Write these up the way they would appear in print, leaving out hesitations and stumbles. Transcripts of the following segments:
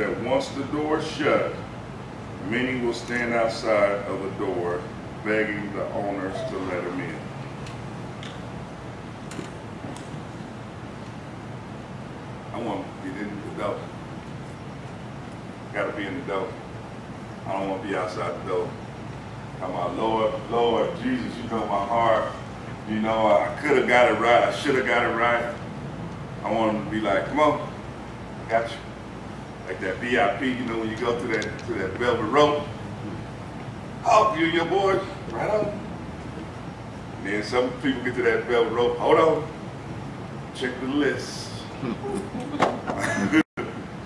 that once the door is shut, many will stand outside of the door begging the owners to let them in. I want to get in the door. Got to be in the door. I don't want to be outside the door. I'm like, Lord Jesus, you know my heart. You know, I could have got it right. I should have got it right. I want him to be like, come on, I got you. Like that VIP, you know, when you go to that velvet rope. Oh, you and your boys, right on. And then some people get to that velvet rope. Hold on, check the list.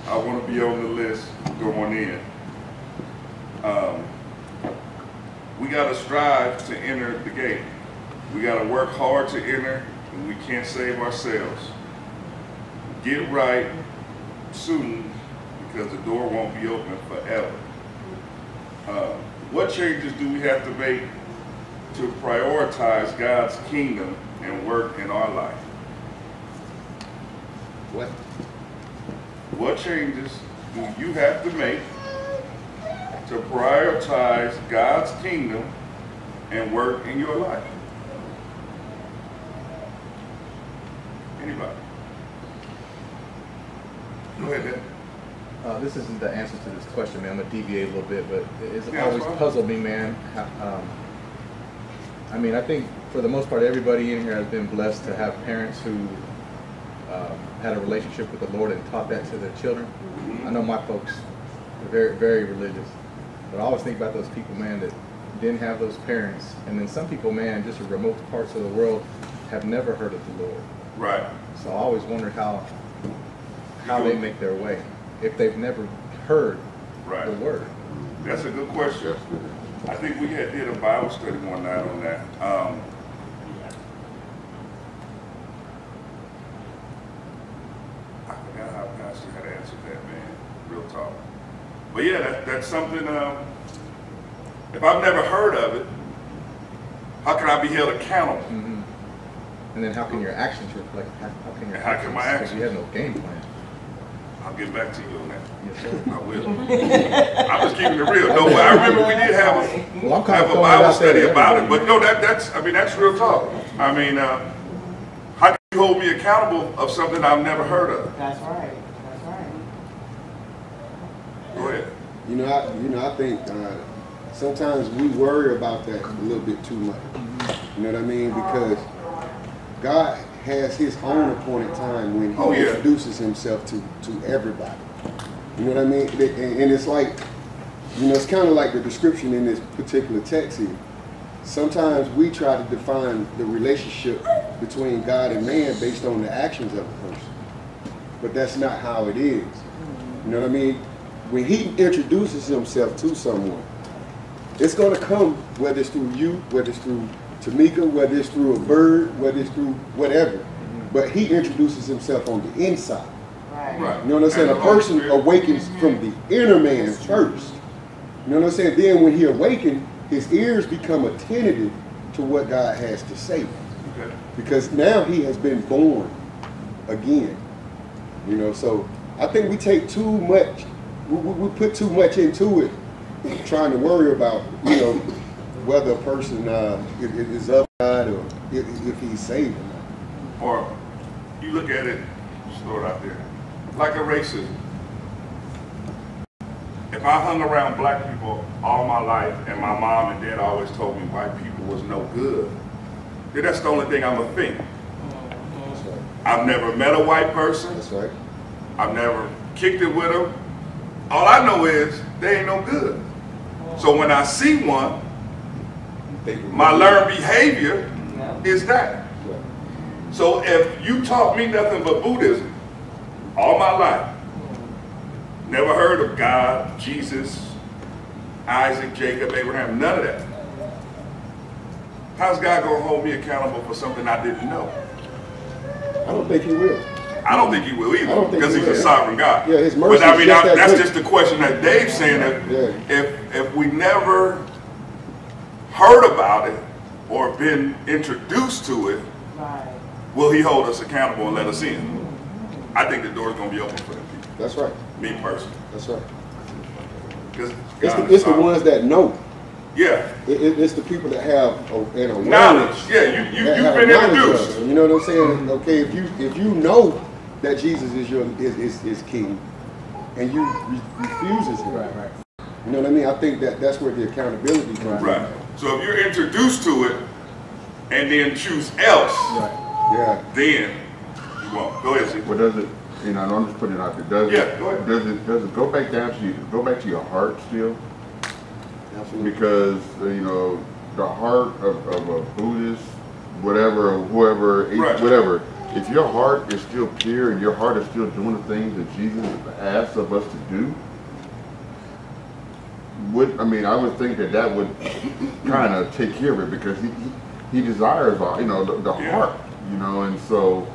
I want to be on the list going in. We got to strive to enter the gate. We got to work hard to enter, and we can't save ourselves. Get right soon, because the door won't be open forever. What changes do we have to make to prioritize God's kingdom and work in our life? What changes do you have to make to prioritize God's kingdom and work in your life? Anybody? Go ahead, Dan. This isn't the answer to this question, man. I'm going to deviate a little bit, but it's Yeah, always puzzled me, man. I mean, I think for the most part, everybody in here has been blessed to have parents who had a relationship with the Lord and taught that to their children. I know my folks are very, very religious, but I always think about those people, man, that didn't have those parents. And then some people, man, just in remote parts of the world have never heard of the Lord. Right. So I always wondered how they make their way if they've never heard the word. That's a good question. I think we did a Bible study one night on that. I forgot how Pastor had answered that, man. Real talk. But yeah, that's something, if I've never heard of it, how can I be held accountable? Mm-hmm. And then how can your actions reflect? How can your how can my actions? You have no game plan. I'll get back to you on that. Yes, sir. I will. I'm just keeping it real. No, I remember we did have a Bible study about it, but no, that's real talk. I mean, how can you hold me accountable of something I've never heard of? That's right. That's right. Go ahead. I think sometimes we worry about that a little bit too much. You know what I mean? Because God has his own appointed time when he introduces himself to everybody. You know what I mean? And it's like, it's kind of like the description in this particular text here. Sometimes we try to define the relationship between God and man based on the actions of a person. But that's not how it is. You know what I mean? When he introduces himself to someone, it's going to come, whether it's through you, whether it's through Tamika, whether it's through a bird, whether it's through whatever. But he introduces himself on the inside. Right. You know what I'm saying? A person awakens from the inner man first. You know what I'm saying? Then when he awakens, his ears become attentive to what God has to say. Okay. Because now he has been born again. So I think we take too much, we put too much into it, trying to worry about, whether a person is of God or if he's saved or not. Or you look at it, just throw it out there, like a racism. If I hung around black people all my life and my mom and dad always told me white people was no good, then that's the only thing I'm gonna think. That's right. I've never met a white person. That's right. I've never kicked it with them. All I know is they ain't no good. So when I see one, my learned behavior is that. So if you taught me nothing but Buddhism all my life, never heard of God, Jesus, Isaac, Jacob, Abraham, none of that, how's God going to hold me accountable for something I didn't know? I don't think he will. I don't think he will either, because he's a sovereign God. Yeah, his mercy. But I mean, that's good. just the question that Dave's saying, that if we never heard about it or been introduced to it, will he hold us accountable and let us in? I think the door's going to be open for them people. That's right. Me personally. That's right. God It's the ones that know. Yeah. It's the people that have an awareness. Knowledge. Yeah, you've been introduced. You know what I'm saying? Okay, if you know that Jesus is king, and you refuses him. Right. You know what I mean? I think that's where the accountability comes. Right. So if you're introduced to it, and then choose else, Yeah. then you won't. Go ahead, Steve. Well, does it? You know, I'm just putting it out there. Yeah, go ahead. Does it go back down to you? Go back to your heart still? Absolutely. Because you know the heart of a Buddhist, whatever, or whoever, Right. whatever. If your heart is still pure and your heart is still doing the things that Jesus asked of us to do, I would think that would kind of take care of it, because he desires our, you know, the heart, you know, and so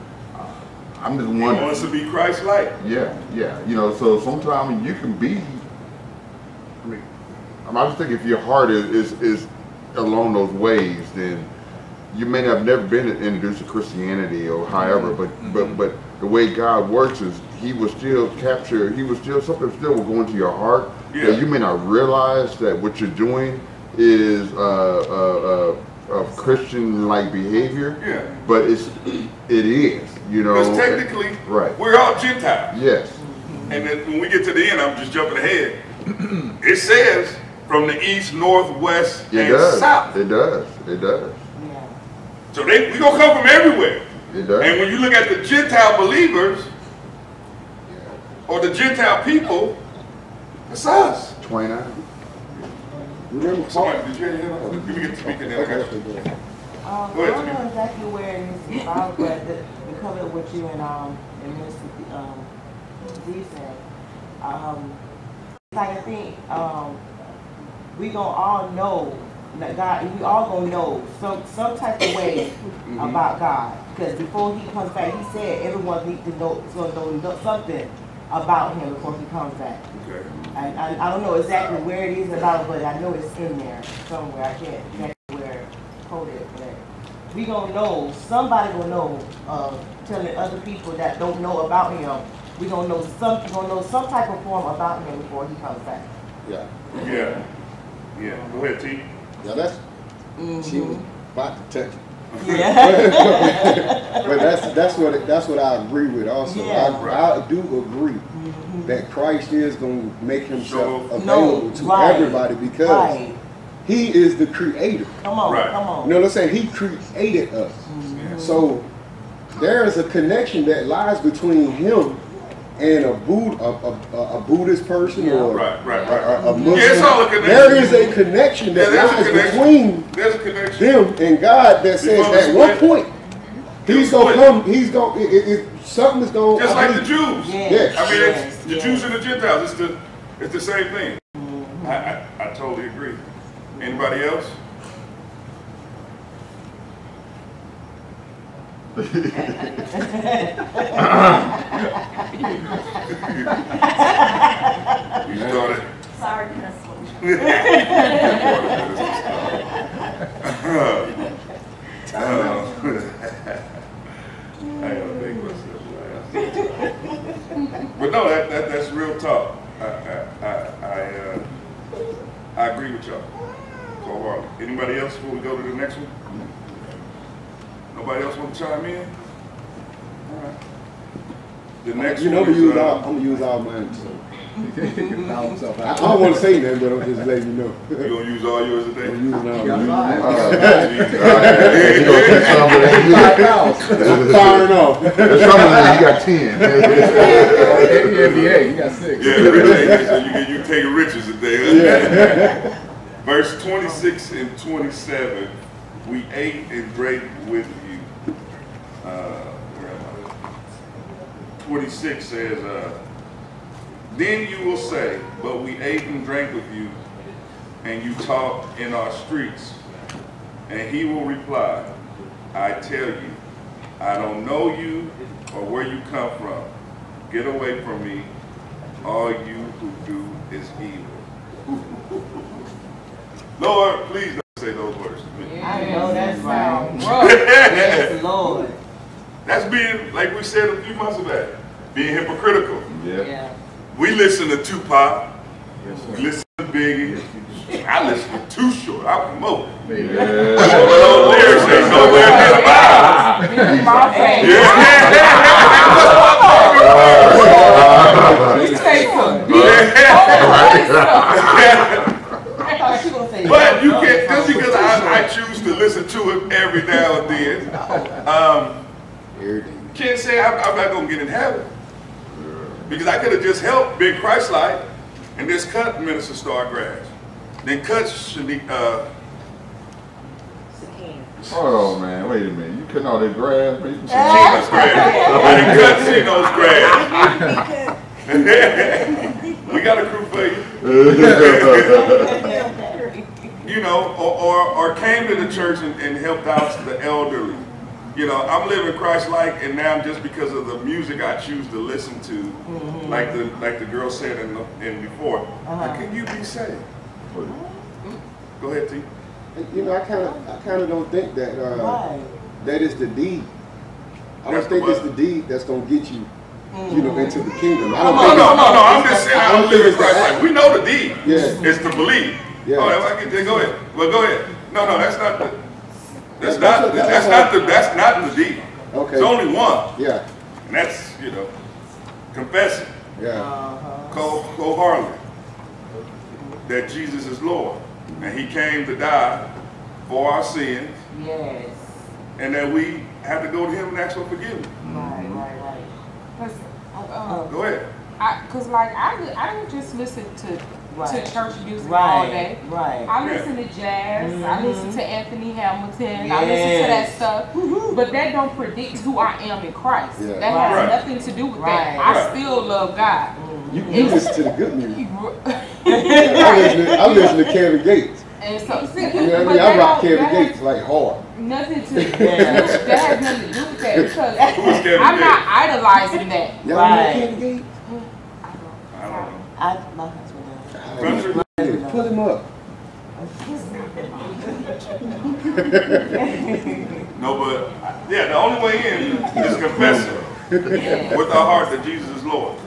I'm just wondering. He wants to be Christ-like. Yeah, you know, so sometimes you can be. I just think if your heart is along those ways, then you may have never been introduced to Christianity or however, but the way God works is He will still capture. Something still will go into your heart. Yeah. That you may not realize that what you're doing is of Christian-like behavior. Yeah. But it is, you know. Because technically, right. we're all Gentiles. Yes. And then when we get to the end, I'm just jumping ahead. It says from the east, north, west, and south. It does. Yeah. So we gonna come from everywhere. It does. And when you look at the Gentile believers or the Gentile people, it's us. 29. Remember, Somebody, did you hear that? Let me get to speaking there. Okay. Go ahead, I don't know exactly where it is about, but the cover what you and Minister D said. Like I think we gonna all know that God. We all gonna know some type of way about God, because before He comes back, He said everyone needs to know. Is gonna know something about Him before He comes back. Okay. And I don't know exactly where it is about, but I know it's in there somewhere. I can't exactly where hold it, but we gonna know. Somebody gonna know. Telling other people that don't know about Him, we gonna know some type of form about Him before He comes back. Yeah. Yeah. Go ahead, T. Yeah, that's. She was about to touch it. Yeah. But that's what I agree with also. Yeah. I do agree that Christ is going to make Himself So- available to right. everybody, because Right. He is the creator. Come on. Right. Come on. You know what I'm saying? He created us. So there is a connection that lies between Him and a Buddhist person or Right. a Muslim. Yeah, it's all a connection. There is a connection that there's a lies connection. between There's a connection. them and God that says Before at the one split. point He's gonna come. He's gonna. Something is gonna. Just like the Jews. Yes. I mean, Yes, it's the yes. Jews and the Gentiles. It's the same thing. I totally agree. Anybody else? You started. Sorry, Crystal. I gotta think myself. But no, that's real talk. I agree with y'all. Wholeheartedly. Anybody else before we go to the next one? Nobody else want to chime in? All right. The next You know, one I'm is, gonna use all mine. So. He can foul himself I out. don't want to say that, but I'm just letting you know. you gonna use all yours today? I'm using all You got mine. five. You gonna take some of that? 5 fouls. I'm firing off. There's some of that, you got 10. NBA, you got 6. Yeah, Rich, so you take riches today. Verse 26 and 27, we ate and drank with you. Where am I? 26 says, then you will say, but we ate and drank with you, and you talked in our streets. And he will reply, I tell you, I don't know you or where you come from. Get away from me. All you who do is evil. Lord, please don't say those words to me. I know that sounds rough. Yes, Lord. That's being, like we said a few months back, being hypocritical. Yeah. Yeah. We listen to Tupac. Yes, sir. We listen to Biggie. I listen to Too Short. I promote. Baby. Those lyrics ain't nowhere near the Bible. My favorite. Yeah. You say some I thought she was gonna say. But you can't, just because I choose to listen to it every now and then, Everything. can't say I'm not going to get in heaven. Because I could have just helped Big Christ-like and just cut Minister Stargrass. Then cut Hold on, man. Wait a minute. You cutting all that grass, man? You Gina's grass. I didn't cut Gino's grass. We got a crew for you. You know, or came to the church and helped out the elderly. You know, I'm living Christ-like, and now just because of the music I choose to listen to, like the girl said in before, how can you be saved? Go ahead, T. You know, I kind of don't think that Right. that is the deed. I don't That's think the it's what? the deed that's gonna get you, you know, into the kingdom. I No, don't think no, it's- no. I'm just saying I I'm don't think living it's the Christ-like. act. We know the deed. Yeah. It's to believe. Yeah. Oh, if I can, go ahead. Well, go ahead. No, that's not the. That's That's not the deed. Okay. It's only one, Yeah, and that's confessing yeah. wholeheartedly that Jesus is Lord, and He came to die for our sins, Yes. and that we have to go to Him and ask for forgiveness. Right. Go ahead. Cause like I don't just listen to Right. church music all Right. day. Right. I listen to jazz. I listen to Anthony Hamilton. I listen to that Yes. stuff. But that don't predict who I am in Christ. Yeah. That has Right. nothing to do with Right. that. I Right. still love God. You listen to the good music. And I listen to Kevin Gates. so, see, You know what I but mean? that I rock don't- Kevin that has Gates like hard. nothing to that has nothing to do with that because Who's Kevin I'm not Gates? idolizing that. Y'all Right. know Kevin Gates? I don't know. My husband does. Country? Yeah, pull him up. No, but yeah, the only way in is confessing with our heart that Jesus is Lord.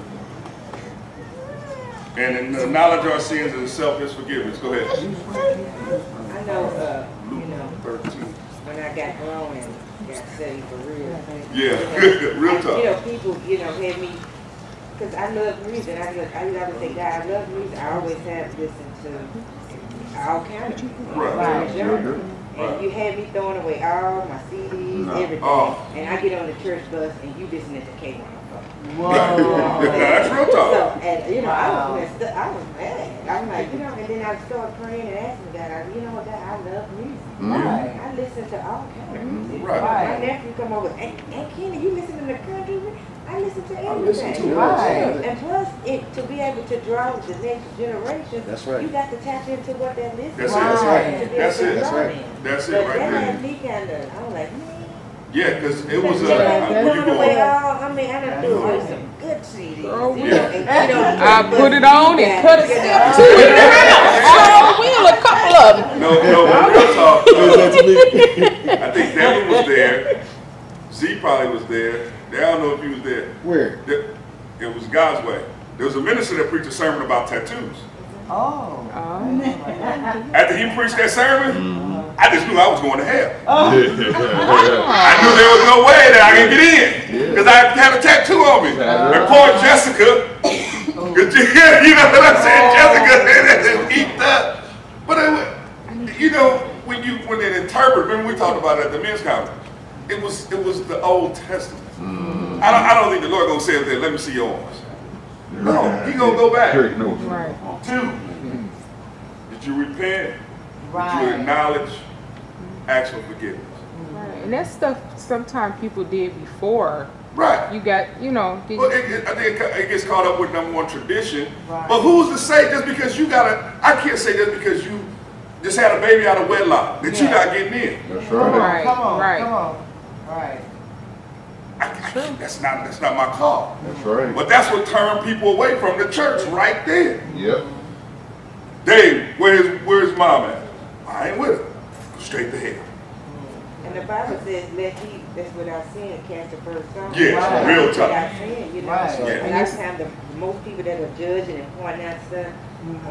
And in the knowledge of our sins and self-is forgiveness. Go ahead. I know, Luke 13. when I got grown and got saved for real. Yeah, real You talk. know, people, had me, because I love music. I always say, God, I love music. I always have listened to all kinds of music. Right. Genre. And you had me throwing away all my CDs, everything. Oh. And I get on the church bus and you listening to K1. Whoa. That's real So, talk. and I Wow. was messed up. I was mad. I'm like, and then I started praying and asking God, God, I love music. Right. I listen to all kinds of music. Right. My nephew come over, Aunt Kenny, you listen to the country? I listen to everything. listen to it. Right. And plus, to be able to draw the next generation, That's right. you got to tap into what they're listening That's to. it. That's right. To be That's able to it. That's draw right. them. That's it But right that there. had me kind of, I was like, man. Yeah, because it was You know, you throwing away going. all, I mean, I done threw away some good CDs. Oh, you know, and you know, I but put it on you and got- cut a you step know, two in the house. Wheel a couple of them. No, but real talk. That's me. I think Devin was there. Z probably was there. I don't know if he was there. Where? It was God's way. There was a minister that preached a sermon about tattoos. Oh. After he preached that sermon, I just knew I was going to hell. Oh. I knew there was no way that I could get in because I had a tattoo on me. And poor Jessica, you know what I'm saying? Jessica eat that. But when they interpret, remember we talked about it at the men's conference. It was the Old Testament. I don't think the Lord gonna say that. Let me see yours. No, He gonna go back. Right. Two, did you repent? Did you Right. acknowledge? Ask for forgiveness. Right. And that stuff sometimes people did before. Right. You got, did Well, I think it gets caught up with number one tradition. Right. But who's to say just because I can't say just because you just had a baby out of wedlock that you're not getting in. That's Come right. on, Right, come on, right. come on. Right. That's not my call. That's right. But that's what turned people away from the church right there. Yep. Dave, where's mom at? I ain't with her. Go straight to hell. And And the Bible says, that's what I sin, cast the first stone. Yes, Right. real That's what tough. I sin, you know. Right. Yeah. And that's time most people that are judging and pointing out stuff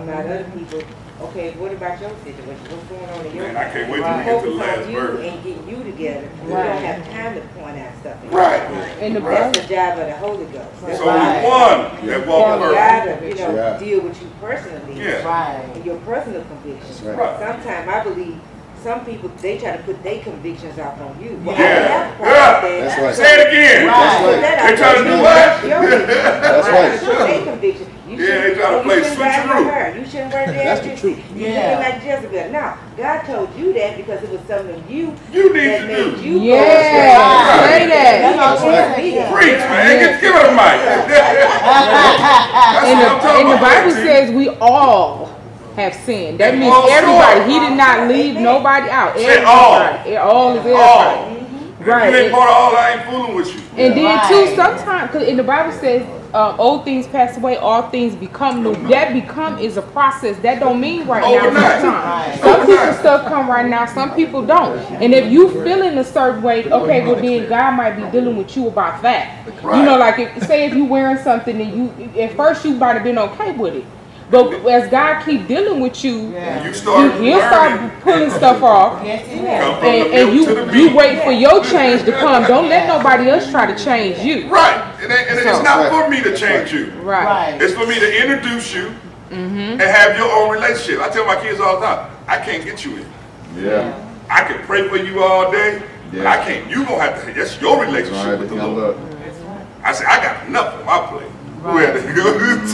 about other people. Okay, what about your situation? What's going on in your Man, I can't wait till we Right. get to the Focus last on you verse. and get you together. We Right. don't have time to point out stuff. Right. In the That's the job of the Holy Ghost. It's Right. only one that walked You first. gotta, you know, Yeah. deal with you personally. Yeah. Right. And your personal convictions. That's right. Sometimes I believe some people, they try to put their convictions off on you. Well, Yeah. I have a problem Yeah. with that. That's right. Say it again. Right. That's right. They trying to do Your what? convictions. That's right. Put their convictions. You Yeah, they shouldn't- try to you play shouldn't drive switcheroo. no car. You shouldn't wear that. That's the truth. You Yeah. shouldn't be like Jezebel. Now, God told you that because it was something you You need that to made do. you go Yeah, astray. say that. That's all I'm right. saying. Yeah. Preach, man. Give it a mic. That's And what I'm talking the about. Bible T. says we all have sinned. That And means all everybody. short. He did not leave nobody out. Say all. Everybody. All is All. everybody. If Right. you ain't part of all, I ain't fooling with you. And then Right. too, sometimes, because in the Bible says, old things pass away, all things become new. That become is a process. That don't mean right now. Overnight. Sometimes. Right. Some people Overnight. stuff come right now. Some people don't. And if you feel in a certain way, okay, well then God might be dealing with you about that. Right. You know, like say if you wearing something and you at first you might have been okay with it, but as God keep dealing with you, Yeah. You start he'll start learning. pulling stuff off. Yes, it Come is. from the And milk to the you meat. wait for your change to come. Don't let nobody else try to change you. Right. And it's So- not for me to change you. Right. Right. It's for me to introduce you and have your own relationship. I tell my kids all the time, I can't get you in. Yeah. I can pray for you all day. Yeah. I can't. You gonna have to. That's your relationship Right. with the Yeah, Lord. look. I said I got enough on my plate. Who had to go?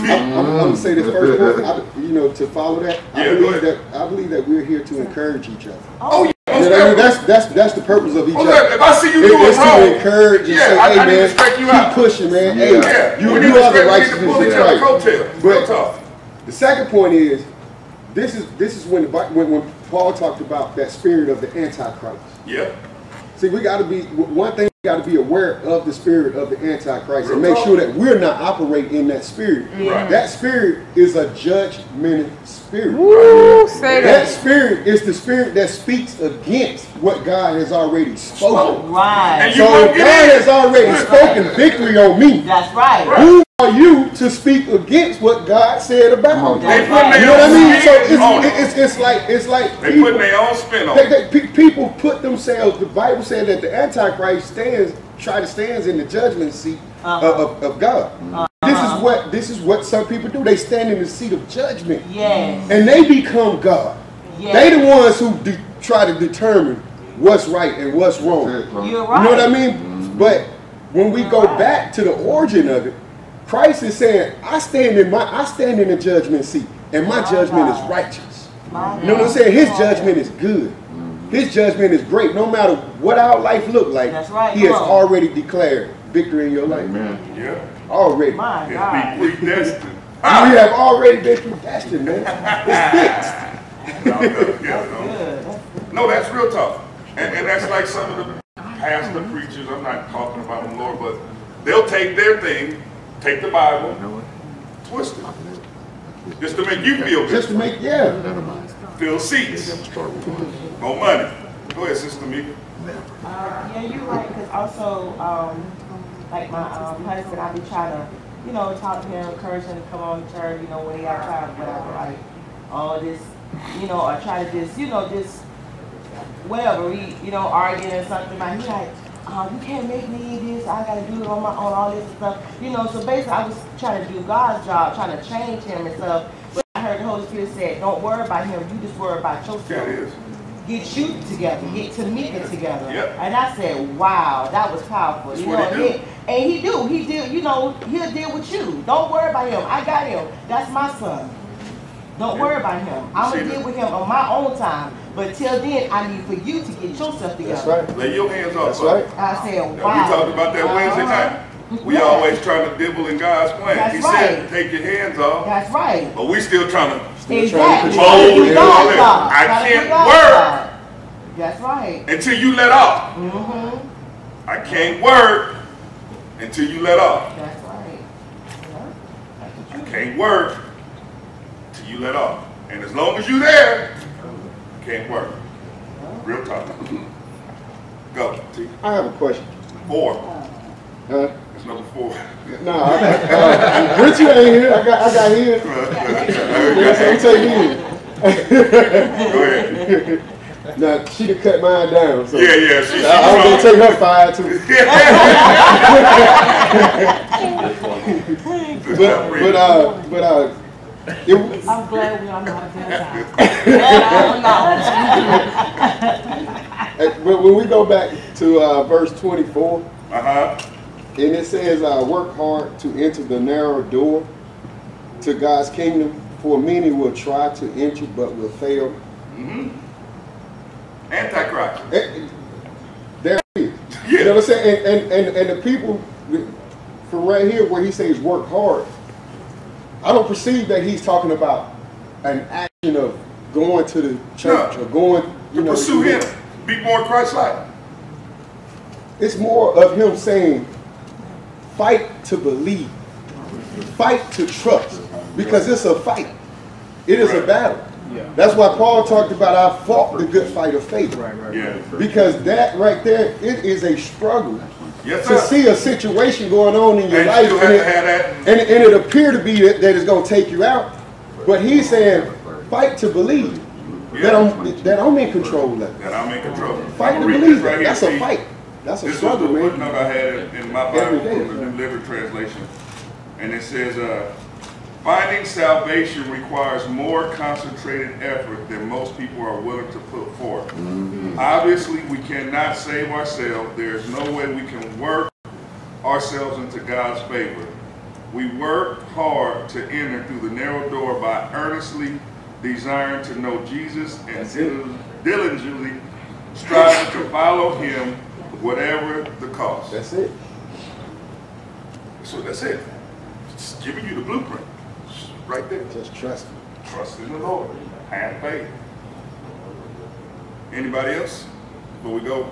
I'm going to say this first point. To follow that, Yeah, I go believe ahead. that we're here to encourage each other. Oh yeah. You know what I mean? That's the purpose of each Oh, other. look, if I see you doing It's wrong, to encourage and yeah, say, I hey need to man, straighten you keep out. pushing, man. Yeah. Hey, Yeah, you we are need to the straighten- we need to righteousness pull of each other's Christ. coattails. Real But talk. the second point is, this is when Paul talked about that spirit of the Antichrist. Yeah. See, we got to be, one thing, we got to be aware of the spirit of the Antichrist and Real make talk. sure that we're not operating in that spirit. Right. That spirit is a judgmental spirit. Woo, say That that. spirit is the spirit that speaks against what God has already spoken. Right. And you So won't if get God in. has already spoken victory on me, That's right. who are you to speak against what God said about me? They putting right. their You know what I own mean? So spin on it. it's like They people, putting their own spin on it. people put themselves. The Bible said that the Antichrist stands in the judgment seat of God. This is what some people do. They stand in the seat of judgment, Yes. and they become God. Yes. They the ones who try to determine what's right and what's wrong. You're right. You know what I mean? But when we go back to the origin of it, Christ is saying, I stand in the judgment seat, and my judgment is righteous. My You know what I'm God. saying? His judgment is good. His judgment is great. No matter what our life look like, That's right. he has Come on. already declared victory in your life. Amen. Yeah. Already. My It's God. be predestined. We have already been predestined, man. It's fixed. No, yeah, no. Good. No, that's real talk. And that's like some of the pastor preachers, I'm not talking about them, Lord, but they'll take their thing, take the Bible, twist it. Just to make you feel good. Just to make, yeah. Fill seats. More money. Go ahead, Sister Mika. Yeah, you're right. Because also, like my husband, I be trying to, talk to him, encourage him to come on to church, when he have time, whatever, like all this, or try to just whatever, we, arguing or something. Like, he like, you can't make me eat this. I gotta do it on my own, all this stuff. So basically, I was trying to do God's job, trying to change him and stuff. But I heard the Holy Spirit say, don't worry about him. You just worry about yourself. Yeah, it is. Get you together, get Tamika together. Yep. And I said, wow, that was powerful. That's what he do. And he deal, he'll deal with you. Don't worry about him. I got him. That's my son. Don't worry about him. I'm See going to that? deal with him on my own time. But till then, I need for you to get yourself together. That's right. Lay your hands off. That's brother. right. I said, Now, wow. we talked about that Wednesday night. We Yeah. always trying to dibble in God's plan. That's He right. said, take your hands off, That's right. but we still trying to Exactly. trying to Bold Do and God's all that. job. I Gotta do can't God's work. job. That's right. until you let off. Mm-hmm. I can't work until you let off. That's right. Yeah. I can't work till you let off. And as long as you there, I can't work. Real talk. Go, T. I have a question. 4. Huh? That's number 4. No, Richie ain't here. I got here. Yes, I'm taking Go ahead. Now she done cut mine down. So Yeah, she I'm gonna take her 5 too. but I'm glad we all know how to tell time. but when we go back to verse 24, Uh-huh. and it says, work hard to enter the narrow door to God's kingdom, for many will try to enter but will fail. Mm-hmm. Antichrist. There it is. Yeah. You know what I'm saying? And the people from right here where he says work hard, I don't perceive that he's talking about an action of going to the church or going, you know. Pursue him. Be more Christ-like. It's more of him saying, fight to believe, fight to trust, because it's a fight. It is a battle. Yeah. That's why Paul talked about I fought the good fight of faith. Right. Yeah. Because that right there, it is a struggle Yes, to sir. see a situation going on in your And life, you have to have that. and it appear to be that it's going to take you out. But he's saying, fight to believe that I'm in control of it. That I'm in control. Fight I'm to gonna read believe this right that. here, That's a see? fight. That's a This struggle, was the man. footnote I had in my Every Bible day, from the man. New Living Translation. And it says, finding salvation requires more concentrated effort than most people are willing to put forth. Mm-hmm. Obviously, we cannot save ourselves. There is no way we can work ourselves into God's favor. We work hard to enter through the narrow door by earnestly desiring to know Jesus and diligently striving to follow him, whatever the cost. That's it. So that's it. It's giving you the blueprint. It's right there. Just trust me. Trust in the Lord. Have faith. Anybody else? Before we go.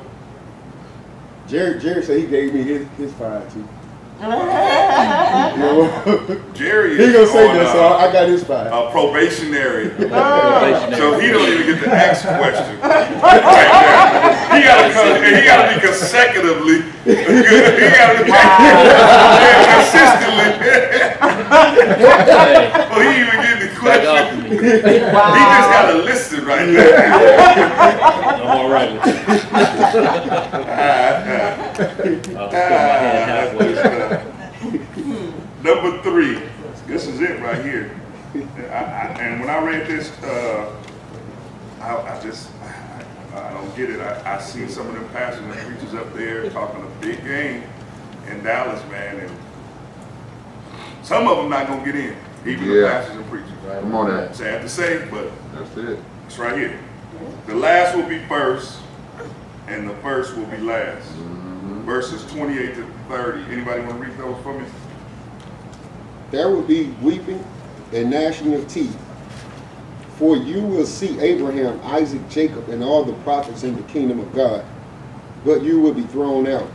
Jerry said he gave me his 5 too. You know? Jerry He is gonna say on, that, so I got his 5. a probationary. So he don't even get to ask questions. Right there. He gotta come and he gotta be consecutively. He gotta be consistently. Well, he even get the question. He just got to listen right there. I'm all right with it. I'll just put my hand halfway. Number 3. This is it right here. And when I read this, I don't get it. I see some of them pastors and preachers up there talking a big game in Dallas, man, and some of them not gonna get in. Even the pastors and preachers. Come on now. Sad to say, but That's it. it's right here. The last will be first, and the first will be last. Verses 28 to 30. Anybody want to read those for me? There will be weeping and gnashing of teeth. For you will see Abraham, Isaac, Jacob, and all the prophets in the kingdom of God. But you will be thrown out.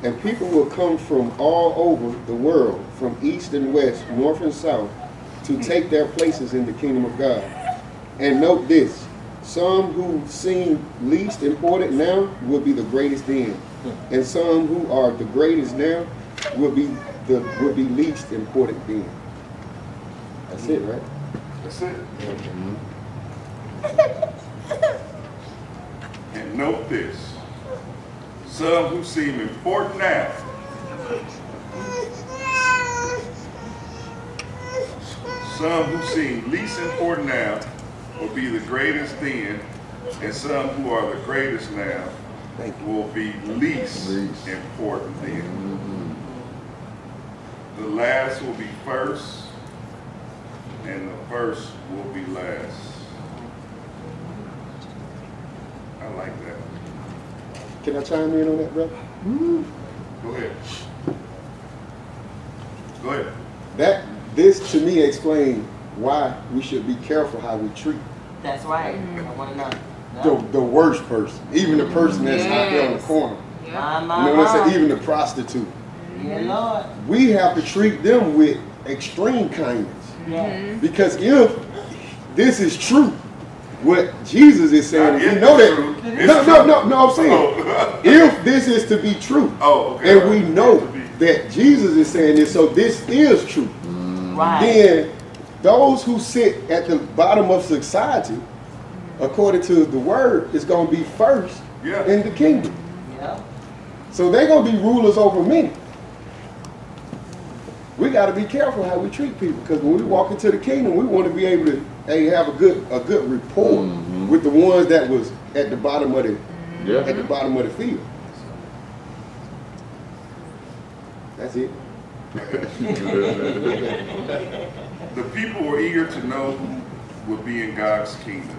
And people will come from all over the world, from east and west, north and south, to take their places in the kingdom of God. And note this, some who seem least important now will be the greatest then. And some who are the greatest now will be least important then. That's it, right? That's it. And note this. Some who seem important now some who seem least important now will be the greatest then, and some who are the greatest now will be least important then. The last will be first, and the first will be last. I like that. Can I chime in on that, brother? Go ahead. Go ahead. This to me explains why we should be careful how we treat That's right. I want to know. the worst person, even the person that's out there on the corner. You know what I'm saying? Even the prostitute. Yeah, Lord. We have to treat them with extreme kindness. Yeah. Because if this is true, what Jesus is saying. Not We know yet, that. it's true. No, I'm saying, Oh. if this is to be true, Oh, okay. and we know that Jesus is saying this, so this is true, Right. then those who sit at the bottom of society, according to the word, is going to be first Yeah. in the kingdom. Yeah. So they're going to be rulers over many. We got to be careful how we treat people, because when we walk into the kingdom, we want to be able to have a good rapport with the ones that was at the bottom of the field. That's it. The people were eager to know who would be in God's kingdom.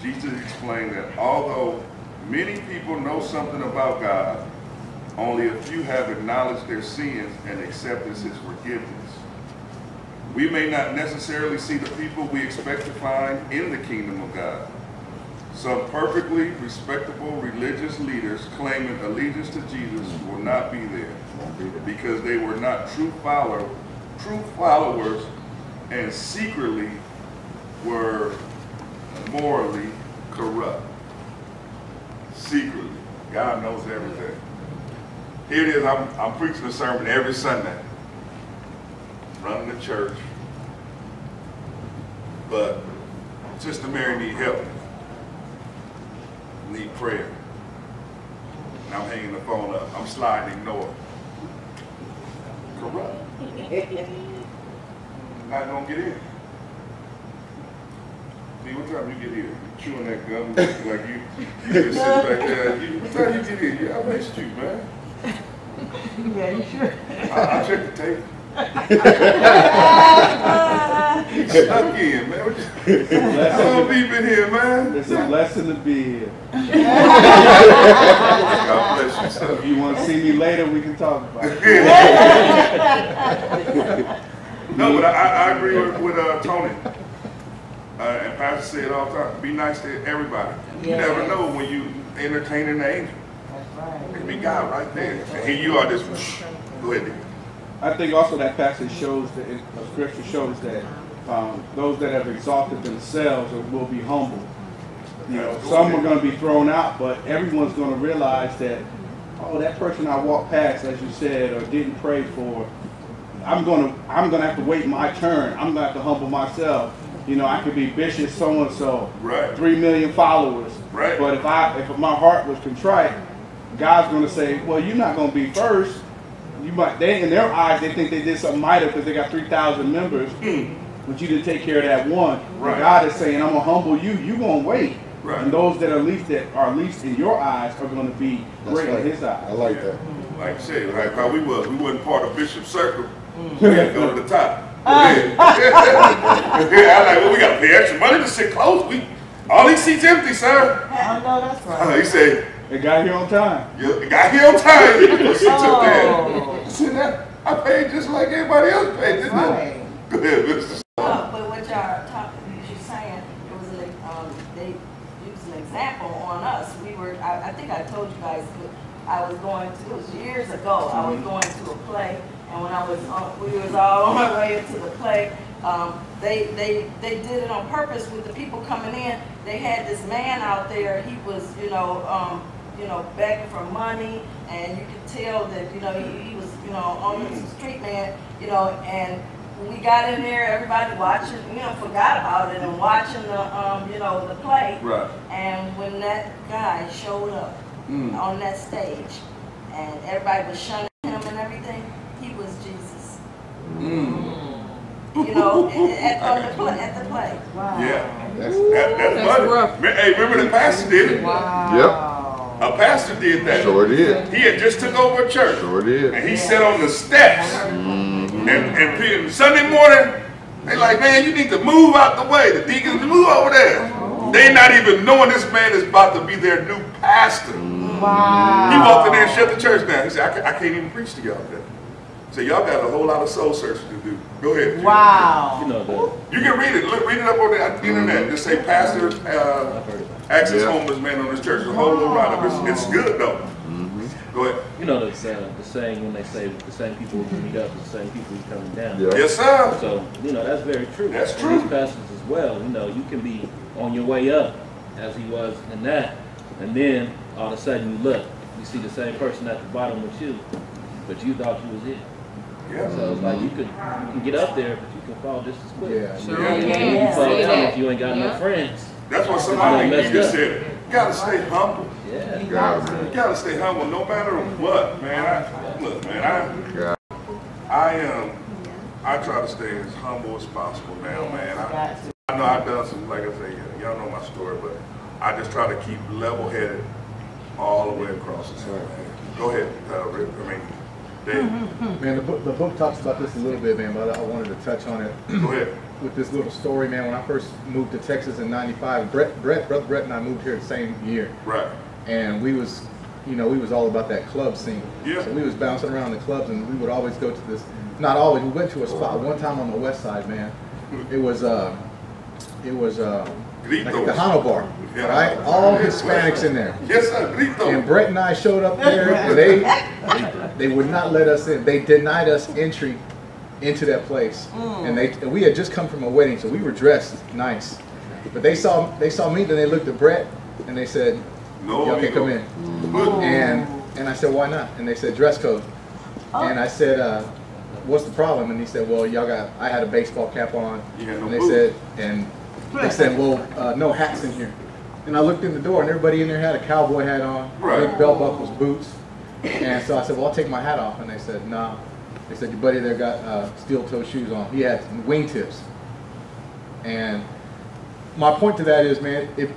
Jesus explained that although many people know something about God, only a few have acknowledged their sins and accepted his forgiveness. We may not necessarily see the people we expect to find in the kingdom of God. Some perfectly respectable religious leaders claiming allegiance to Jesus will not be there because they were not true followers and secretly were morally corrupt. Secretly. God knows everything. Here it is, I'm preaching a sermon every Sunday. Running the church. But Sister Mary need help. Need prayer. And I'm hanging the phone up. I'm sliding ignore. Corrupt. Not gonna get in. See, what time you get here? You chewing that gum like you just sit back there. What time you get here? Yeah, I missed you, man. Yeah, you sure? I'll check the tape. Stuck in, man. How long have you been here, man? It's a blessing to be here. God bless you, sir. If you want to see me later, we can talk about it. No, but I agree with Tony. And Pastor said all the time, be nice to everybody. You Yes. never know when you entertaining an angel. That's right. It could be God right there. And here you are, just go ahead. I think also that passage shows that Scripture shows that those that have exalted themselves will be humble. You know, some are going to be thrown out, but everyone's going to realize that, oh, that person I walked past, as you said, or didn't pray for, I'm gonna have to wait my turn. I'm gonna have to humble myself. You know, I could be Bishop so and so, Right. 3 million followers. Right. But if my heart was contrite, God's gonna say, well, you're not gonna be first. You might, they in their eyes, they think they did something mighty because they got 3,000 members, but you didn't take care of that one. Right. And God is saying, I'm gonna humble you. You gonna wait. Right. And those that are least in your eyes are gonna be great in His eyes. I like that. Like I said, like how we wasn't part of Bishop's circle. We had to go to the top. Yeah, I like, well, we got to pay extra money to sit close. All these seats empty, sir. I know that's right. He said, They got here on time. you got here on time. You can sit up there. Oh. I said, that I paid just like everybody else paid, didn't I? Right. Go ahead, Mr. But what y'all talking, you're saying, it was they used an example on us. I think I told you guys, I was going to, it was years ago, I was going to a play, and when we was all on our way into the play, they did it on purpose with the people coming in. They had this man out there, he was, begging for money, and you could tell that, he was, on the street man, and when we got in there, everybody watching, forgot about it and watching the play. Right. And when that guy showed up on that stage, and everybody was shunning him and everything, he was Jesus. At the play. Wow. Yeah. That's That's funny. rough. Hey, remember the pastor did it? Wow. A pastor did that. Sure did. He had just took over a church. Sure did. And he sat on the steps. And Sunday morning, they like, man, you need to move out the way. The deacons move over there. They not even knowing this man is about to be their new pastor. Wow. He walked in there and shut the church down. He said, I can't even preach to y'all today. So y'all got a whole lot of soul searching to do. Go ahead. Wow. You know, You can read it. Look, read it up on the internet. Just say pastor access homeless man on his church. It's a whole little write-up. It's good though. Go ahead. You know the saying when they say the same people who meet up, the same people who coming down. Yeah. Yes, sir. So, you know, that's very true. That's And true. these pastors as well, you know, you can be on your way up as he was in that, and then all of a sudden you look, you see the same person at the bottom with you, but you thought you was it. Yeah. So it's like you can get up there, but you can fall just as quick. Yeah. Sure Yeah. You can. fall See down that. if you ain't got no Yeah. friends. That's what You somebody messed just up. said. You gotta stay humble. Yeah. You gotta stay humble no matter what, man. Look, man, Yeah. I try to stay as humble as possible now, man. Got to. I know I've done some, like I say, y'all know my story, but I just try to keep level-headed all the way across the man. Go ahead, Rick. I mean, Dave. Man, the book talks about this a little bit, man, but I wanted to touch on it. Go ahead. With this little story, man. When I first moved to Texas in '95, Brother Brett and I moved here the same year. Right. And we was all about that club scene. Yeah. So we was bouncing around the clubs, and we would always go to this. Not always. We went to a spot one time on the west side, man. It was like the Hano Bar, Yeah. right? All Hispanics in there. Yes, sir. Grito. And Brett and I showed up there, and they would not let us in. They denied us entry into that place, and we had just come from a wedding, so we were dressed nice. But they saw me, then they looked at Brett, and they said, No, "Y'all can come in." And I said, "Why not?" And they said, "Dress code." And I said, "What's the problem?" And he said, "Well, I had a baseball cap on." You had no And they boots. said, "Well, no hats in here." And I looked in the door, and everybody in there had a cowboy hat on, Right. big belt buckles, boots. And so I said, "Well, I'll take my hat off." And they said, "Nah." They said, "Your buddy there got steel-toe shoes on. He had wingtips." And my point to that is, man, it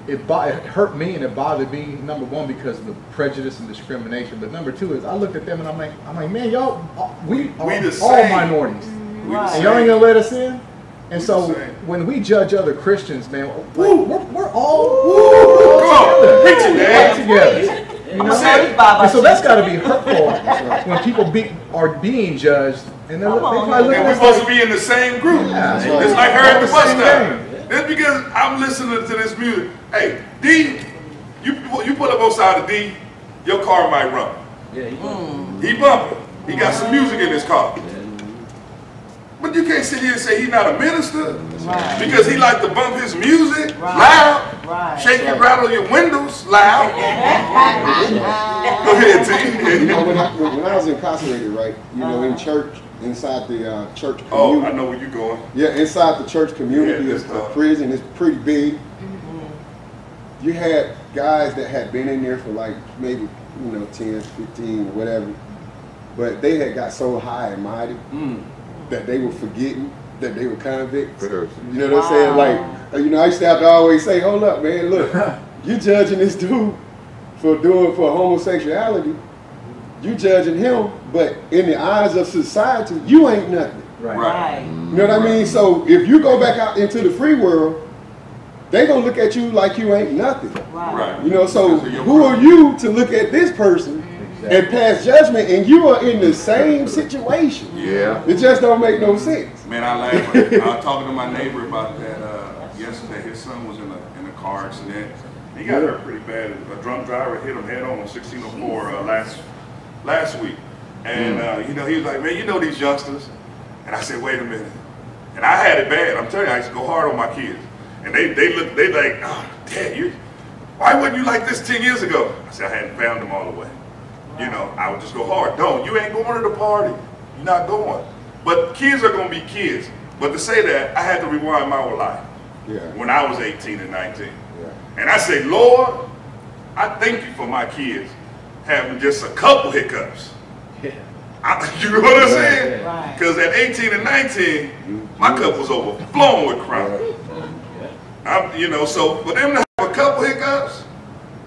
hurt me and it bothered me. Number one, because of the prejudice and discrimination. But number two is, I looked at them and I'm like, man, y'all, we are the all same. minorities, We the and y'all ain't same. gonna let us in. And so the same. when we judge other Christians, man, we're all Come on, preach it, we're man. together. You know? And so that's got to be hurtful when people are being judged, and they probably look And we're at us supposed like, to be in the same group. Yeah, that's It's right. like her at the bus Same stop. That's because I'm listening to this music. Hey, D, you pull up on side of D, your car might run. Yeah, He bumping. He got some music in his car. But you can't sit here and say he's not a minister because he like to bump his music loud, shake and rattle your windows loud. Go ahead, T. You know, when I was incarcerated, right? You know, in church, inside the church community. Oh, I know where you're going. Yeah, inside the church community, Yeah, it's a prison. It's pretty big. You had guys that had been in there for like maybe 10, 15, whatever, but they had got so high and mighty that they were forgetting that they were convicts. You know what I'm saying? Like, I used to have to always say, "Hold up, man! Look, you judging this dude for homosexuality. You judging him, but in the eyes of society, you ain't nothing." Right. You know what I mean? So if you go back out into the free world, they gonna look at you like you ain't nothing. Right. You know, so who are you to look at this person and pass judgment, and you are in the same situation? Yeah. It just don't make no sense. Man, I laughed. I was talking to my neighbor about that yesterday. His son was in a car accident. He got hurt pretty bad. A drunk driver hit him head on 1604 last week. And he was like, "Man, you know these youngsters." And I said, "Wait a minute." And I had it bad. I'm telling you, I used to go hard on my kids. And they like, "Oh, Dad, why wasn't you like this 10 years ago?" I said, "I hadn't found them all the way." I would just go hard. You ain't going to the party. You're not going. But kids are going to be kids. But to say that, I had to rewind my whole life. When I was 18 and 19. And I say, "Lord, I thank you for my kids having just a couple hiccups." You know what I'm saying? Because at 18 and 19, my cup was overflowing with crap. So for them to have a couple hiccups,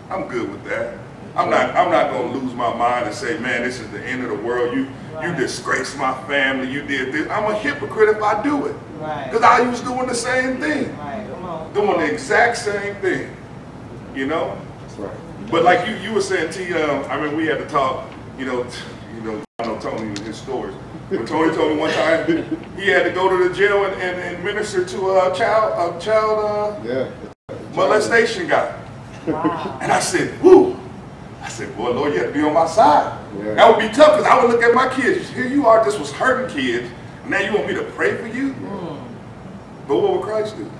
I'm good with that. I'm not gonna lose my mind and say, "Man, this is the end of the world. You disgraced my family. You did this." I'm a hypocrite if I do it. Because I was doing the same thing. Doing the exact same thing. That's right. But like you were saying, T, I mean, we had to talk. I know Tony and his stories. When Tony told me one time he had to go to the jail and minister to a child molestation guy. And I said, "Whoo, I said, boy, Lord, you have to be on my side. Yeah. That would be tough because I would look at my kids. Here you are, this was hurting kids. And now you want me to pray for you? But what would Christ do?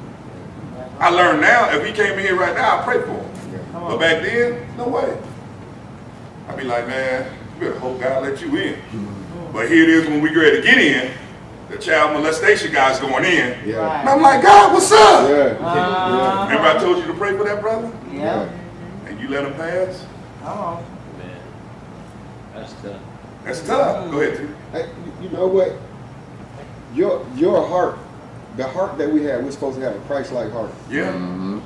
I learned now, if he came in here right now, I'd pray for him. But back then, no way. I'd be like, man, you better hope God let you in. But here it is when we get ready to get in, the child molestation guy's going in. Yeah. And I'm like, God, what's up? Yeah. Remember I told you to pray for that brother? Yeah. And you let him pass? Come on. Man, that's tough. That's tough. Go ahead, T. Hey, you know what? Your heart, the heart that we have, we're supposed to have a Christ-like heart. Yeah. Mm-hmm.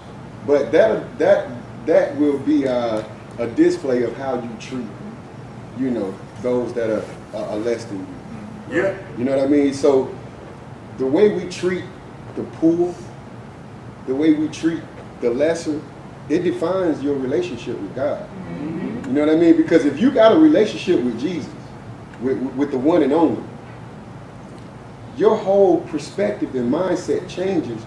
But that will be a display of how you treat, you know, those that are less than you. Yeah. You know what I mean? So the way we treat the poor, the way we treat the lesser, it defines your relationship with God. You know what I mean? Because if you got a relationship with Jesus, with the one and only, your whole perspective and mindset changes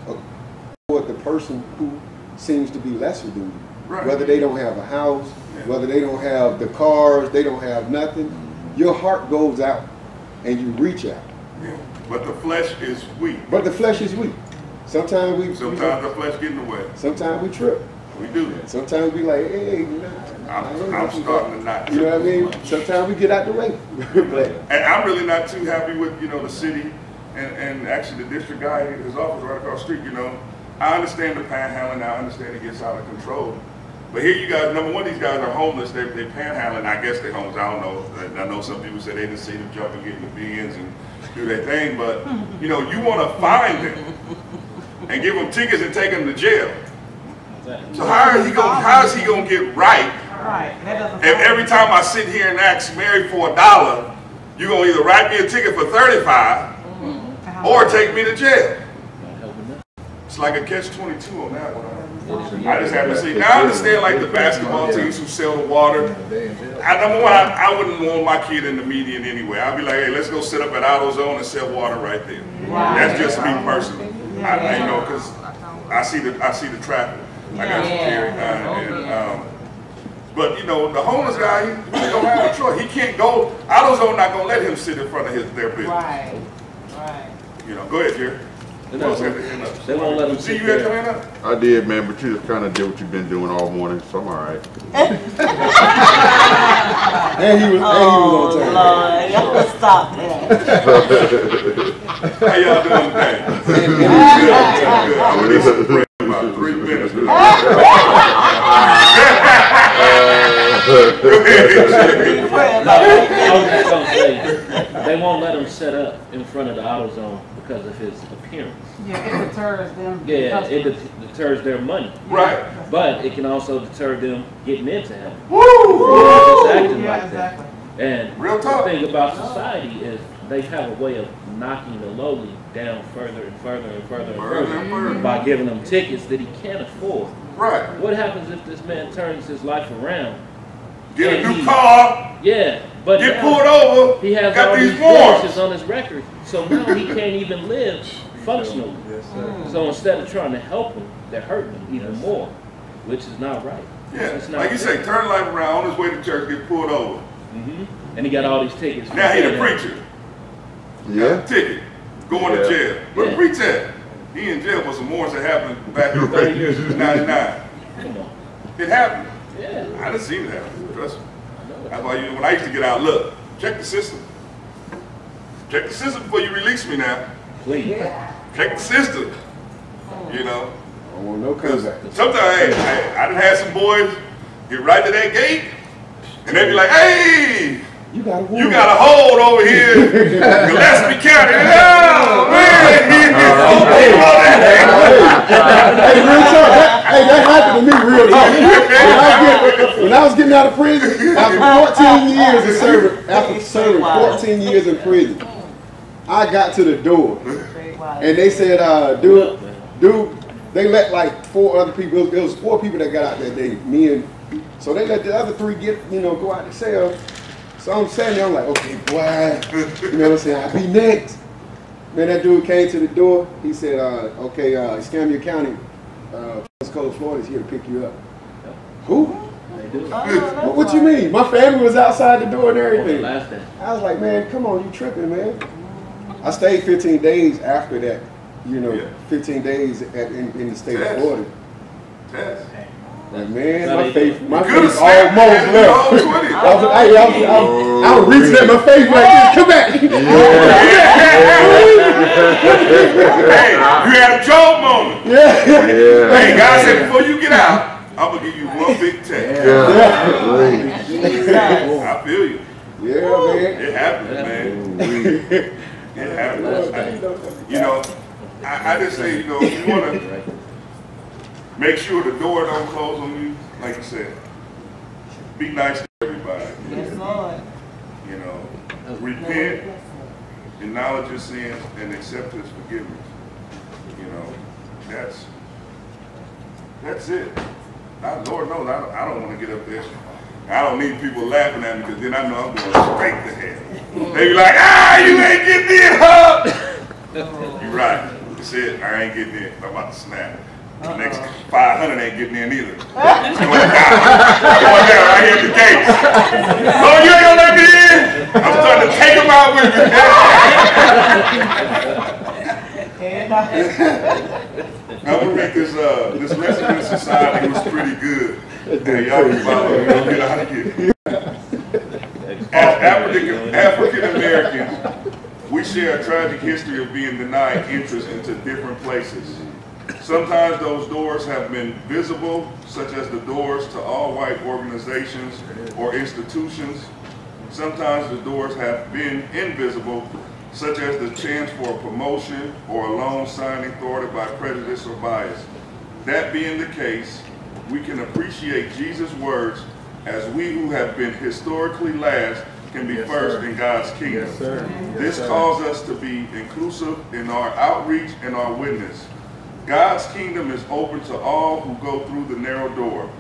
toward the person who seems to be lesser than you. Right. Whether they don't have a house, whether they don't have the cars, they don't have nothing, your heart goes out and you reach out. Yeah. But the flesh is weak. But the flesh is weak. Sometimes the flesh get in the way. Sometimes we trip. We do. Sometimes we like, hey, I'm starting to not. You know what I mean? Sometimes we get out the way. And I'm really not too happy with, you know, the city and actually the district guy, his office right across the street, you know. I understand the panhandling, I understand it gets out of control. But here you guys, number one, these guys are homeless, they panhandling, I guess they're homeless, I don't know. I know some people say they didn't see them jump and get in the bins and do their thing, but, you know, you want to find them and give them tickets and take them to jail. So how is he gonna get right? Right. That doesn't. If every time I sit here and ask Mary for $1, you're gonna either write me a ticket for $35 or take me to jail. It's like a catch-22 on that one. I just haven't seen. Now I understand like the basketball teams who sell the water. Number one, I wouldn't want my kid in the median anyway. I'd be like, hey, let's go sit up at AutoZone and sell water right there. That's just me personally. You know, because I see the traffic. I got some carry. But you know, the homeless guy, he don't have a choice. He can't go. AutoZone not gonna let him sit in front of their business. Right. You know, go ahead, Jerry. They won't let him See sit you had your there. hand up? I did, man, but you just kind of did what you've been doing all morning, so I'm all right. And he was on time. Lord, y'all stop that. How y'all doing today? Good. I'm gonna need some prayer in about 3 minutes. Go ahead, I was just gonna say, they won't let him set up in front of the AutoZone because of his appearance. Yeah, it deters them. Yeah, it deters their money. Right. But it can also deter them getting into him. Woo! Just acting Yeah, like exactly. that. And Real talk. the thing about society is they have a way of knocking the lowly down further and further and further and Further and further further. by giving them tickets that he can't afford. Right. What happens if this man turns his life around? Get a And new car. Yeah, but Get now pulled over. he has Got all these these warrants. blemishes on his record, so now he can't even live functionally. So instead of trying to help him, they're hurting him even more, which is not right. Yeah. It's not Like you fair. say, turn life around on his way to church, get pulled over. And he got all these tickets. Now he the preacher. Yeah? Ticket. Going to jail. Where the Yeah. preacher at? He in jail for some wars that happened back in 30 years. 99. Come on. It happened. Yeah. I didn't see it happen. Trust me. That's why when I used to get out, look, check the system. Check the system before you release me now. Please. Check the system. You know? I don't want no comeback. Sometimes, hey, I done had some boys get right to that gate, and they be like, hey, You got a you got a hold over here in Gillespie County. Oh, man. Hey, real talk. That happened to me real talk. When I was getting out of prison, after 14 years of serving 14 years in prison, I got to the door, and they said, dude, they let like 4 other people. It was 4 people that got out that day. Me and so they let the other 3 go out to cell. So I'm sitting there, I'm like, okay, boy, you know what I'm saying? I'll be next. Man, that dude came to the door. He said, okay, Escambia County, Cold Florida is here to pick you up. Who? do it. What you mean? My family was outside the door and everything. Last day. I was like, man, come on, you tripping, man. I stayed 15 days after that, 15 days in the state of Florida. Test. Like, man, my You faith could've almost snapped left. the whole 20. I was reaching at my face like this. Come back. Hey, you had a Job moment. Yeah. Hey, God said, before you get out, I'm going to give you one big test. I feel you. Yeah, man. It happens, man. It happens. You know, I just say, you know, you want to make sure the door don't close on you, like you said. Be nice to everybody. Yes, Lord. You know, repent, acknowledge your sins, and accept His forgiveness. You know, that's it. Lord knows, I don't want to get up there. I don't need people laughing at me because then I know I'm going straight to hell. They be like, you ain't getting in, huh? You're right. That's it. I ain't getting in. I'm about to snap. The next 500 ain't getting in either. It's going down. I'm going down right here at the gates. Oh, you ain't gonna let me in? I'm starting to take them out with me. I'm gonna read this lesson in society was pretty good. Hey, y'all can follow me. Get out of here. As African Americans, we share a tragic history of being denied interest into different places. Sometimes those doors have been visible, such as the doors to all white organizations or institutions. Sometimes the doors have been invisible, such as the chance for a promotion or a loan signing thwarted by prejudice or bias. That being the case, we can appreciate Jesus' words as we who have been historically last can be first in God's kingdom. This calls us to be inclusive in our outreach and our witness. God's kingdom is open to all who go through the narrow door.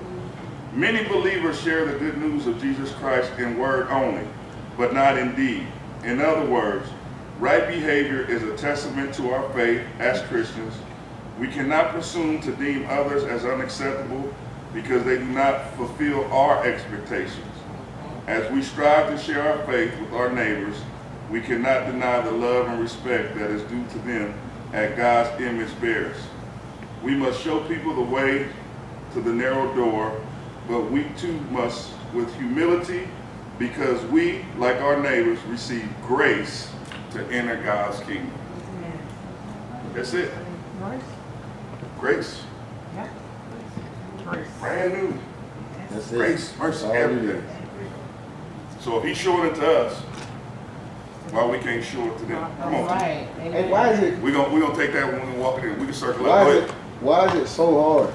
Many believers share the good news of Jesus Christ in word only, but not in deed. In other words, right behavior is a testament to our faith as Christians. We cannot presume to deem others as unacceptable because they do not fulfill our expectations. As we strive to share our faith with our neighbors, we cannot deny the love and respect that is due to them as God's image bearers. We must show people the way to the narrow door, but we too must, with humility, because we, like our neighbors, receive grace to enter God's kingdom. That's it. Grace. Brand new. That's it. Grace, mercy, everything. So if He's showing it to us, why we can't show it to them? Come on. Right. Hey, why is it? We're gonna take that when we walk it in. We can circle up. Why is it so hard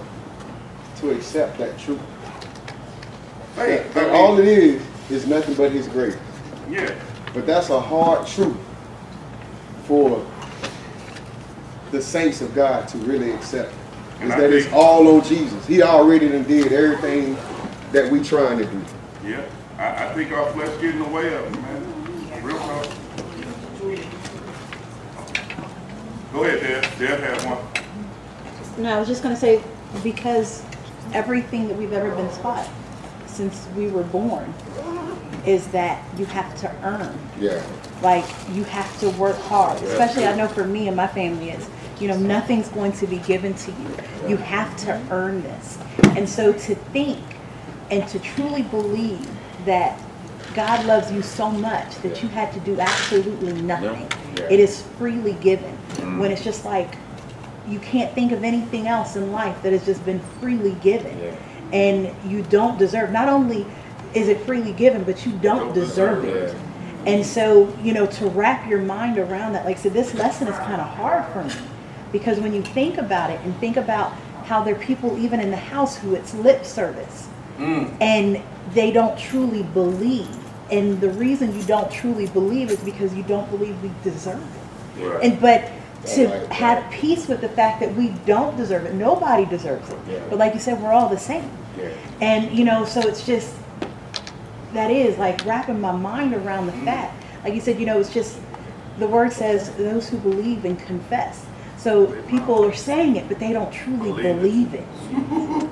to accept that truth? That all it is nothing but His grace. Yeah. But that's a hard truth for the saints of God to really accept. Is that it's all on Jesus. He already done did everything that we trying to do. Yeah. I think our flesh getting in the way of it, man. Real talk. Go ahead, Deb. Deb had one. No, I was just going to say, because everything that we've ever been taught since we were born is that you have to earn. Yeah. Like, you have to work hard. Especially, I know for me and my family, it's, nothing's going to be given to you. You have to earn this. And so to think and to truly believe that God loves you so much that you had to do absolutely nothing. It is freely given. When it's just like, you can't think of anything else in life that has just been freely given. And you don't deserve, not only is it freely given, but you don't deserve it. And so, to wrap your mind around that, like I said, this lesson is kind of hard for me. Because when you think about it and think about how there are people even in the house who it's lip service and they don't truly believe. And the reason you don't truly believe is because you don't believe we deserve it. But to have peace with the fact that we don't deserve it. Nobody deserves it. But like you said, we're all the same. And, so it's just, that is like wrapping my mind around the fact. Like you said, it's just, the word says those who believe and confess. So people are saying it, but they don't truly believe it.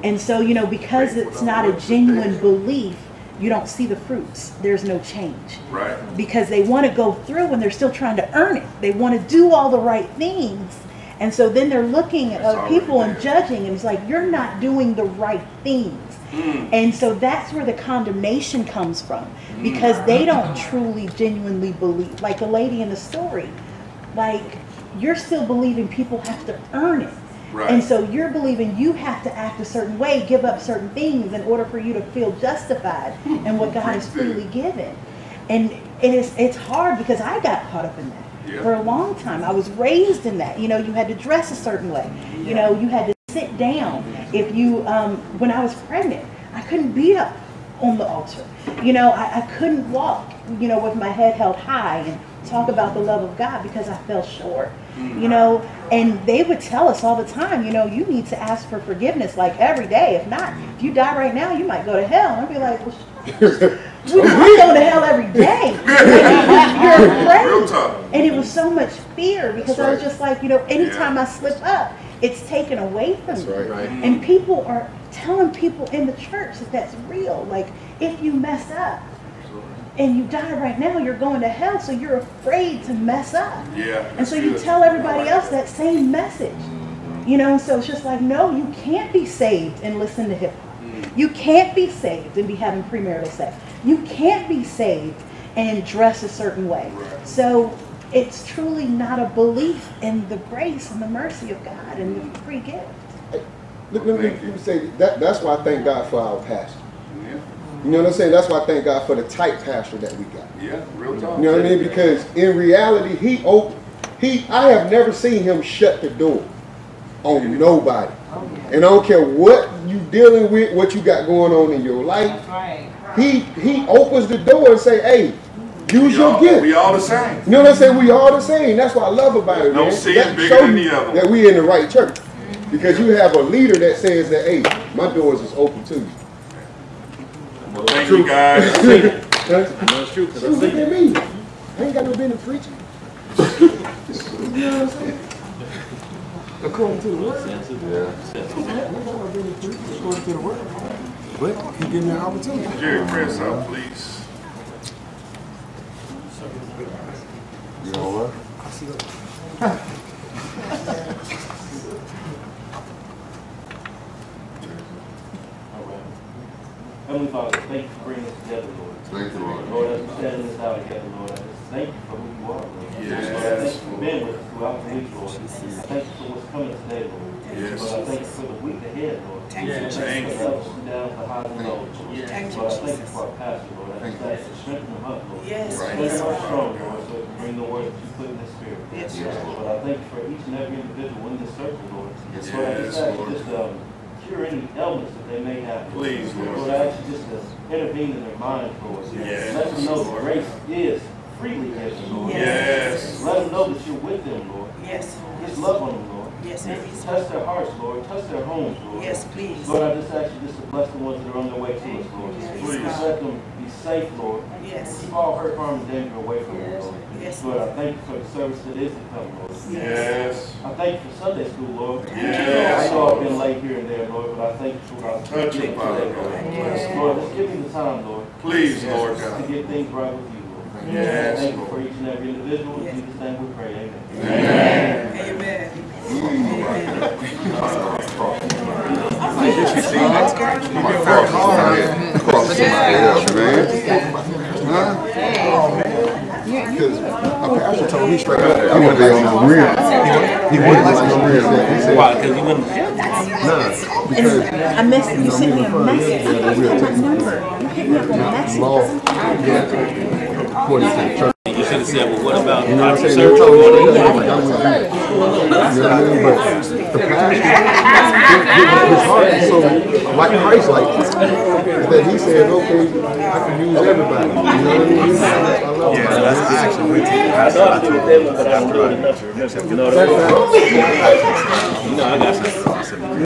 And so, you know, because it's not a genuine belief, you don't see the fruits. There's no change. Right. Because they want to go through and they're still trying to earn it. They want to do all the right things. And so then they're looking at other people and judging, and it's like, you're not doing the right things. And so that's where the condemnation comes from, because they don't truly, genuinely believe. Like the lady in the story, like, you're still believing people have to earn it. Right. And so you're believing you have to act a certain way, give up certain things in order for you to feel justified in what God has freely given. And it's hard, because I got caught up in that. Yeah. For a long time. I was raised in that. You know, you had to dress a certain way. You know, you had to sit down. If you, when I was pregnant, I couldn't be up on the altar. You know, I couldn't walk, you know, with my head held high and talk about the love of God, because I fell short. You know, and they would tell us all the time, you know, you need to ask for forgiveness like every day. If not, if you die right now, you might go to hell. And I'd be like, well, we're not going to hell every day. You're afraid. And it was so much fear, because I was just like, you know, anytime I slip up, it's taken away from me. Right. And people are telling people in the church that that's real. Like, if you mess up and you die right now, you're going to hell, so you're afraid to mess up. Yeah. And so you tell everybody else that same message. You know, so it's just like, no, you can't be saved and listen to hip hop. You can't be saved and be having premarital sex. You can't be saved and dress a certain way. So it's truly not a belief in the grace and the mercy of God and the free gift. Let me say, that's why I thank God for our pastor. You know what I'm saying? That's why I thank God for the type pastor that we got. Yeah, real talk. You know what I mean? Because in reality, I have never seen him shut the door on nobody. And I don't care what you dealing with, what you got going on in your life. He opens the door and say, hey, use your gift. We all the same. You know what I'm saying? We all the same. That's what I love about it, No man. sin That bigger show than you the other. that we in the right church. Because you have a leader that says that, hey, my doors is open to you. Well, thank you, guys. That's true, because I Look see at me. I ain't got no business preaching. You know what I'm saying? According to the word. According to the word. But he gave me an opportunity. Jerry, pray us out, please. You all right? Heavenly Father, thank you for bringing us together, Lord. Thank you, Lord. Lord, as we stand in this hour together, Lord, I just thank you for who you are, Lord. Yes. Lord, I thank you for being with us throughout the week, Lord. I thank you for what's coming today, Lord. Yes. Lord, I thank you for the week ahead, Lord. Thank you, Lord, Thank for you. ups and downs, the highs and lows, Lord. Thank you, Lord, I thank you Jesus. for our pastor, Lord. I just ask you to strengthen him up, Lord. Yes, Strengthen please. him up strong, Lord, so he can bring the word that you put in his spirit. Yes, Lord, I thank you for each and every individual in this circle, Lord. Yes, Lord, I just ask you Lord. just cure any ailments that they may have. Please, Lord. Lord, I ask you just to intervene in their minds, Lord. Yes, Let them know Lord. that grace is freely given, Lord. Yes. Let them know that you're with them, Lord. Yes. Just love on them, Lord. Yes, please. Touch their hearts, Lord. Touch their homes, Lord. Yes, please. Lord, I just ask you just to bless the ones that are on their way to us, Lord. Please. Let them be safe, Lord. Yes. Keep all hurt, harm, and danger away from them, Lord. Yes. Lord, I thank you for the service that is to come, Lord. Yes. I thank you for Sunday school, Lord. Yes. I know I've been late here and there, Lord, but I thank you for what I was Touch getting him, Father today, Lord. God. Lord, just give me the time, Lord. Please, Lord To God. get things right with you, Lord. Yes, Thank you Lord. for each and every individual. In Jesus' name we pray. Amen. Amen. Cross somebody else, man. Huh? Because a pastor told me straight up, I'm gonna be on the rim. He wouldn't like no rim. He said, Why? Because you wouldn't. nah, because I messaged you, sent me a message. You have my number. You hit me up on message. law, according to the church. You should have said, well, what about You know what I'm saying? They told me straight up, like, I'm with you. You know what I mean? But the pastor, his heart is so like Christ, like that he said, okay, I can use everybody. You know what I mean? I love I know I do with them, but I don't know enough to remember. You know what I mean? You know, I got some.